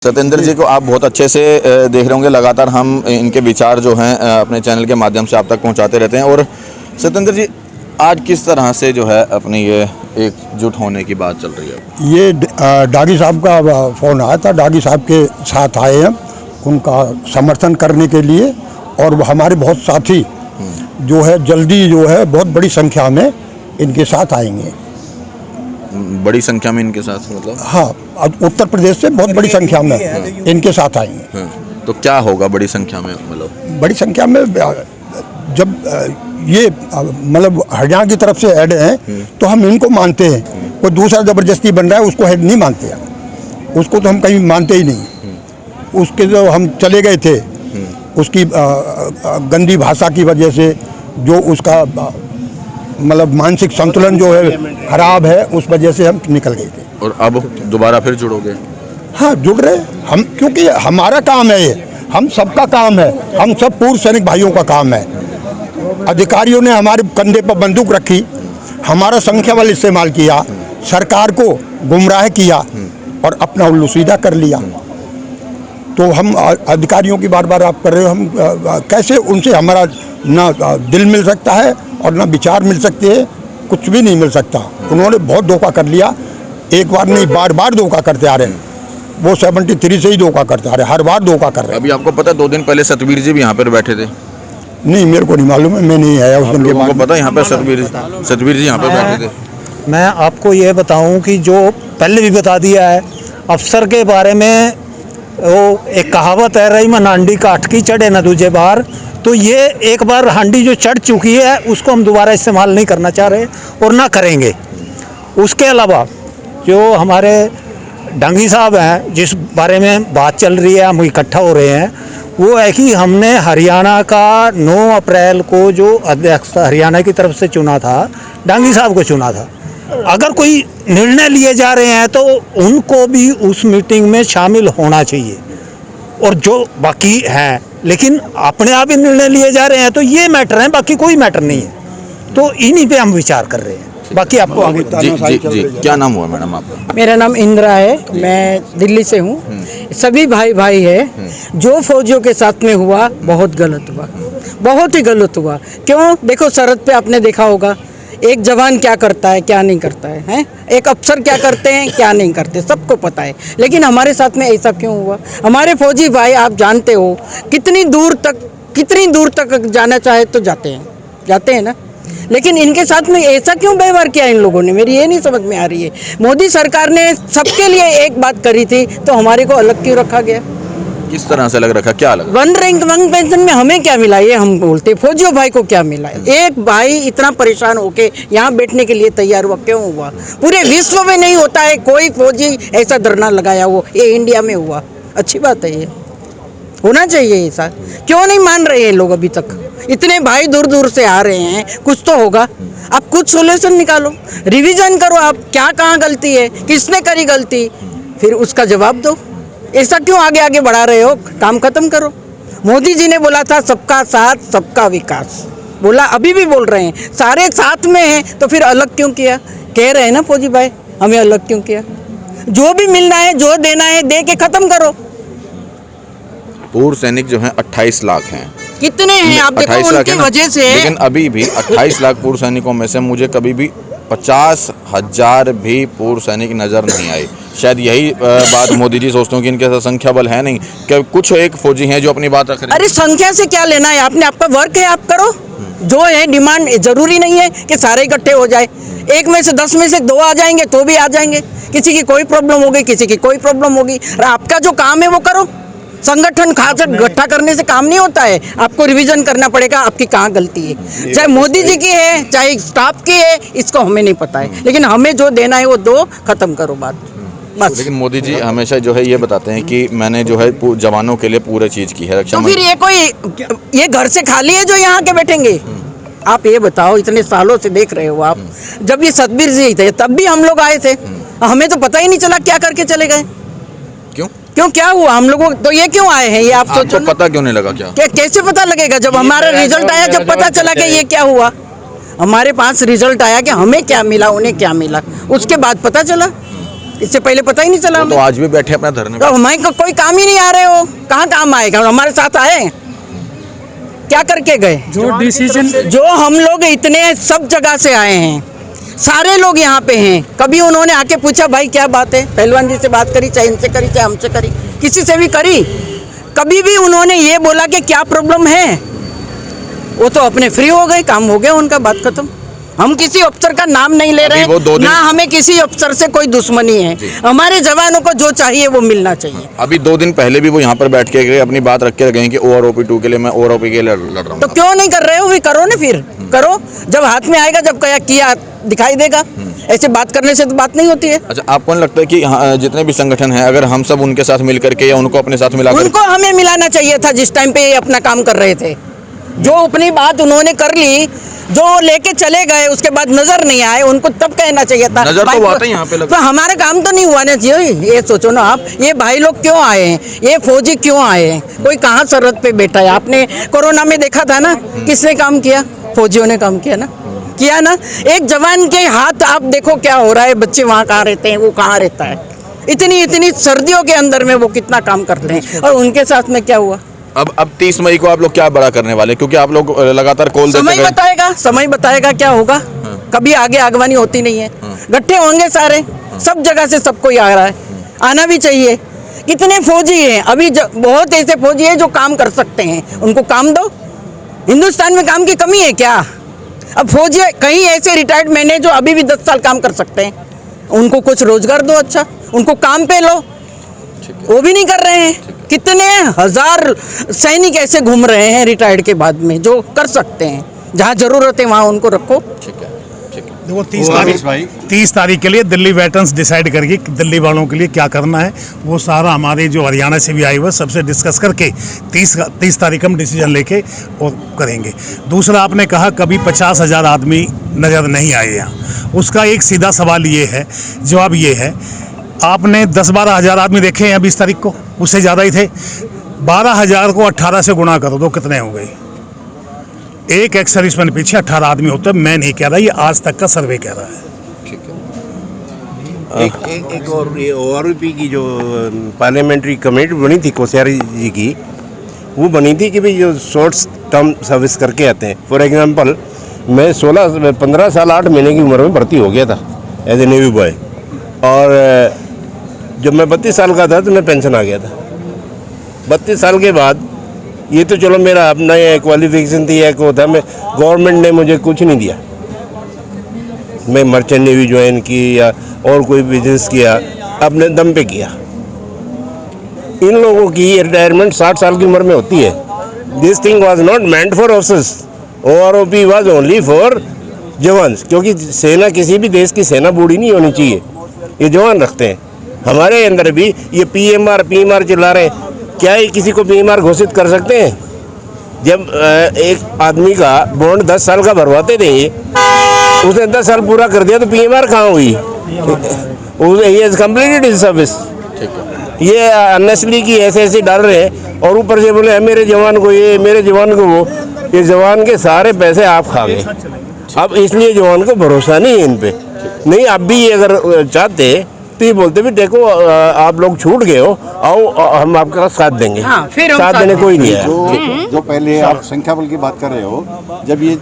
सत्येंद्र जी को आप बहुत अच्छे से देख रहे होंगे, लगातार हम इनके विचार जो हैं अपने चैनल के माध्यम से आप तक पहुंचाते रहते हैं। और सत्येंद्र जी, आज किस तरह से जो है अपनी ये एकजुट होने की बात चल रही है? ये डागी साहब का फ़ोन आया था, डागी साहब के साथ आए हैं उनका समर्थन करने के लिए। और हमारे बहुत साथी जो है जल्दी जो है बहुत बड़ी संख्या में इनके साथ आएंगे। बड़ी संख्या में इनके साथ मतलब? हाँ, उत्तर प्रदेश से बहुत बड़ी संख्या में इनके साथ आएंगे। तो क्या होगा बड़ी संख्या में? मतलब बड़ी संख्या में जब ये मतलब हरियाणा की तरफ से ऐड हैं तो हम इनको मानते हैं। कोई दूसरा ज़बरदस्ती बन रहा है उसको हेड नहीं मानते हम, उसको तो हम कहीं मानते ही नहीं। उसके जो हम चले गए थे उसकी गंदी भाषा की वजह से जो उसका मतलब मानसिक संतुलन जो है खराब है, उस वजह से हम निकल गए थे। और अब दोबारा फिर जुड़ोगे? हाँ, जुड़ रहे हम, क्योंकि हमारा काम है ये, हम सबका काम है, हम सब पूर्व सैनिक भाइयों का काम है। अधिकारियों ने हमारे कंधे पर बंदूक रखी, हमारा संख्या बल इस्तेमाल किया, सरकार को गुमराह किया और अपना उल्लू सीधा कर लिया। तो हम अधिकारियों की बार बार आप कर रहे हो, हम कैसे उनसे हमारा ना दिल मिल सकता है और ना विचार मिल सकते हैं, कुछ भी नहीं मिल सकता। उन्होंने बहुत धोखा कर लिया, एक बार नहीं बार बार धोखा करते आ रहे हैं। वो 73 से ही धोखा करते आ रहे हैं, हर बार धोखा कर रहे हैं। अभी आपको पता है 2 दिन पहले सतवीर जी भी यहाँ पर बैठे थे? नहीं, मेरे को नहीं मालूम है, मैं नहीं आया उस दिन के बाद। पता है यहाँ पे सतवीर जी यहाँ पे बैठे थे? मैं आपको ये बताऊं कि जो पहले भी बता दिया है, अफसर के बारे में वो एक कहावत है, रही मन हांडी काट की चढ़े ना दूजे बार। तो ये एक बार हांडी जो चढ़ चुकी है उसको हम दोबारा इस्तेमाल नहीं करना चाह रहे और ना करेंगे। उसके अलावा जो हमारे डांगी साहब हैं, जिस बारे में बात चल रही है, हम इकट्ठा हो रहे हैं, वो है कि हमने हरियाणा का 9 अप्रैल को जो अध्यक्ष हरियाणा की तरफ से चुना था, डांगी साहब को चुना था। अगर कोई निर्णय लिए जा रहे हैं तो उनको भी उस मीटिंग में शामिल होना चाहिए। और जो बाकी हैं, लेकिन अपने आप ही निर्णय लिए जा रहे हैं तो ये मैटर है, बाकी कोई मैटर नहीं है। तो इन्हीं पे हम विचार कर रहे हैं, बाकी आपको आगे। जी, क्या नाम हुआ मैडम आपका? मेरा नाम इंदिरा है, मैं दिल्ली से हूँ। सभी भाई भाई है। जो फौजियों के साथ में हुआ बहुत गलत हुआ, बहुत ही गलत हुआ। क्यों? देखो, सरहद पे आपने देखा होगा एक जवान क्या करता है क्या नहीं करता है, हैं? एक अफसर क्या करते हैं क्या नहीं करते, सबको पता है। लेकिन हमारे साथ में ऐसा क्यों हुआ? हमारे फौजी भाई, आप जानते हो कितनी दूर तक जाना चाहे तो जाते हैं ना। लेकिन इनके साथ में ऐसा क्यों व्यवहार किया इन लोगों ने, मेरी ये नहीं समझ में आ रही है। मोदी सरकार ने सबके लिए एक बात करी थी, तो हमारे को अलग क्यों रखा गया? किस तरह से अलग रखा? क्या अलग? 1 रैंक 1 पेंशन में हमें क्या मिला, ये हम बोलते, फौजियों भाई को क्या मिला? एक भाई इतना परेशान होके यहाँ बैठने के लिए तैयार हुआ, क्यों हुआ? पूरे विश्व में नहीं होता है कोई फौजी ऐसा धरना लगाया हो, ये इंडिया में हुआ। अच्छी बात है, ये होना चाहिए ऐसा। क्यों नहीं मान रहे हैं लोग अभी तक? इतने भाई दूर दूर से आ रहे हैं, कुछ तो होगा। आप कुछ सोल्यूशन निकालो, रिवीजन करो, आप क्या कहाँ गलती है, किसने करी गलती, फिर उसका जवाब दो। ऐसा क्यों आगे आगे बढ़ा रहे हो? काम खत्म करो। मोदी जी ने बोला था सबका साथ सबका विकास, बोला, अभी भी बोल रहे हैं, सारे साथ में हैं, तो फिर अलग क्यों किया? कह रहे हैं ना फौजी भाई, हमें अलग क्यों किया? जो भी मिलना है, जो देना है, दे के खत्म करो। पूर्व सैनिक जो हैं 28 लाख हैं। कितने हैं आप देखो, उनकी वजह से। लेकिन अभी भी 28 लाख पूर्व सैनिकों में से मुझे कभी भी 50,000 भी पूर्व सैनिक नजर नहीं आए। शायद यही बात मोदी जी सोचते हैं कि इनके साथ संख्या बल है नहीं, कि कुछ एक फौजी हैं जो अपनी बात रख रहे हैं। अरे संख्या से क्या लेना है? आपने आपका वर्क है, आप करो। जो है डिमांड, जरूरी नहीं है कि सारे इकट्ठे हो जाए। 1 में से 10 में से 2 आ जाएंगे तो भी आ जाएंगे। किसी की कोई प्रॉब्लम होगी, किसी की कोई प्रॉब्लम होगी। और आपका जो काम है वो करो। संगठन खास इकट्ठा करने से काम नहीं होता है, आपको रिवीजन करना पड़ेगा आपकी कहाँ गलती है। चाहे मोदी जी की है, चाहे स्टाफ की है, इसको हमें नहीं पता है, लेकिन हमें जो देना है वो दो, खत्म करो बात, बस। लेकिन मोदी जी हमेशा जो है ये बताते हैं कि मैंने जो है जवानों के लिए पूरी चीज की है। तो फिर ये घर से खाली है जो यहाँ के बैठेंगे? आप ये बताओ, इतने सालों से देख रहे हो आप, जब ये सतबीर जी थे तब भी हम लोग आए थे, हमें तो पता ही नहीं चला क्या करके चले गए। क्यों क्या हुआ हम लोगों? तो ये क्यों आए हैं, ये आप सोचो। पता क्यों नहीं लगा? क्या कैसे पता लगेगा? जब हमारा रिजल्ट आया, जब पता चला कि ये क्या हुआ। हमारे पास रिजल्ट आया कि हमें क्या मिला, उन्हें क्या मिला, उसके बाद पता चला। इससे पहले पता ही नहीं चला तो हमें। आज भी बैठे अपना धरने तो पे। हमें कोई काम ही नहीं आ रहे हो, कहाँ काम आएगा? हमारे साथ आए, क्या करके गए? जो डिसीजन जो हम लोग इतने सब जगह से आए हैं, सारे लोग यहाँ पे हैं, कभी उन्होंने आके पूछा भाई क्या बात है? पहलवान जी से बात करी, चाहे इनसे करी, चाहे हमसे करी, किसी से भी करी, कभी भी उन्होंने ये बोला कि क्या प्रॉब्लम है? वो तो अपने फ्री हो गए, काम हो गया उनका, बात खत्म। हम किसी अफसर का नाम नहीं ले अभी वो रहे, 2 दिन- ना हमें किसी अफसर से कोई दुश्मनी है। हमारे जवानों को जो चाहिए वो मिलना चाहिए। अभी 2 दिन पहले भी वो यहाँ पर बैठ के गए, अपनी बात रख के गए कि OROP2 के लिए मैं OROP के लिए लड़ रहा तो हूँ। क्यों नहीं कर रहे हो? भी करो ना, फिर करो, जब हाथ में आएगा, जब किया दिखाई देगा। ऐसे बात करने से तो बात नहीं होती है। अच्छा, आपको नहीं लगता है कि जितने भी संगठन हैं, अगर हम सब उनके साथ मिल करके या उनको अपने साथ मिलाकर, उनको हमें मिलाना चाहिए था जिस टाइम पे ये अपना काम कर रहे थे। जो अपनी बात उन्होंने कर ली, जो लेके चले गए, उसके बाद नजर नहीं आए, उनको तब कहना चाहिए था। नजर तो भाई, हुआ था यहाँ पे तो हमारा काम तो नहीं हुआ ना जी। ये सोचो ना आप, ये भाई लोग क्यों आए हैं, ये फौजी क्यों आए हैं? कोई कहाँ सरहद पे बैठा है? आपने कोरोना में देखा था ना, किसने काम किया? फौजियों ने काम किया ना, किया ना। एक जवान के हाथ आप देखो क्या हो रहा है, बच्चे वहाँ कहाँ रहते हैं, वो कहाँ रहता है, इतनी इतनी सर्दियों के अंदर में वो कितना काम करते हैं, और उनके साथ में क्या हुआ? अब 30 मई को आप लोग क्या बड़ा करने वाले हैं? क्योंकि आप लोग लगातार कॉल देते समय गए। बताएगा, समय बताएगा क्या होगा। कभी आगे आगवानी होती नहीं है, गट्ठे होंगे सारे, सब जगह से सब कोई आ रहा है, आना भी चाहिए। कितने फौजी हैं अभी, बहुत ऐसे फौजी हैं जो काम कर सकते हैं, उनको काम दो। हिंदुस्तान में काम की कमी है क्या? अब फौजी कहीं ऐसे रिटायर्ड मैन है जो अभी भी 10 साल काम कर सकते हैं, उनको कुछ रोजगार दो, अच्छा उनको काम पे लो। वो भी नहीं कर रहे हैं। कितने हजार सैनिक ऐसे घूम रहे हैं रिटायर्ड के बाद में, जो कर सकते हैं। जहाँ जरूरत है वहाँ उनको रखो। देखो 30 तारीख के लिए दिल्ली वेटरन्स डिसाइड करेगी कि दिल्ली वालों के लिए क्या करना है। वो सारा हमारे जो हरियाणा से भी आए हुए सबसे डिस्कस करके 30 तारीख हम डिसीजन लेके और करेंगे। दूसरा, आपने कहा कभी 50,000 आदमी नज़र नहीं आए यहाँ। उसका एक सीधा सवाल ये है, जवाब ये है, आपने 10-12 हज़ार आदमी देखे हैं 20 तारीख को? उससे ज़्यादा ही थे। 12,000 को 18 से गुणा करो तो कितने हो गए? एक एक्स सर्विसमैन पीछे 18 आदमी होते हैं। मैं नहीं कह रहा, ये आज तक का सर्वे कह रहा है। एक और ये ORP की जो पार्लियामेंट्री कमेटी बनी थी कोश्यारी जी की, वो बनी थी कि भाई जो शॉर्ट टर्म सर्विस करके आते हैं, फॉर एग्जांपल मैं 15 साल 8 महीने की उम्र में भर्ती हो गया था एज ए नेवी बॉय, और जब मैं 32 साल का था तो मैं पेंशन आ गया था। 32 साल के बाद ये तो चलो मेरा अपना क्वालिफिकेशन थी, एक होता, मैं गवर्नमेंट ने मुझे कुछ नहीं दिया। मैं मर्चेंट नेवी ज्वाइन की या और कोई बिजनेस किया, अपने दम पे किया। इन लोगों की रिटायरमेंट 60 साल की उम्र में होती है। This thing was not meant for officers, OROP was only for jawans, क्योंकि सेना, किसी भी देश की सेना बूढ़ी नहीं होनी चाहिए, ये जवान रखते हैं। हमारे अंदर भी ये PMR चिल्ला रहे हैं, क्या ये किसी को PMR घोषित कर सकते हैं? जब एक आदमी का बॉन्ड 10 साल का भरवाते थे, उसने 10 साल पूरा कर दिया तो PMR कहाँ हुई? ये कंप्लीटेड हिज सर्विस। ये अननेसली की ऐसे डाल रहे हैं, और ऊपर से बोले मेरे जवान को ये, मेरे जवान को वो। ये जवान के सारे पैसे आप खा गए। अब इसलिए जवान को भरोसा नहीं है इन पे। नहीं, अब भी अगर चाहते तो ये बोलते भी देखो आप लोग छूट गए हो, आओ हम आपका साथ देंगे। हाँ, फिर हम साथ देने कोई नहीं है। जो पहले आप संख्या बल की बात कर रहे हो, जब ये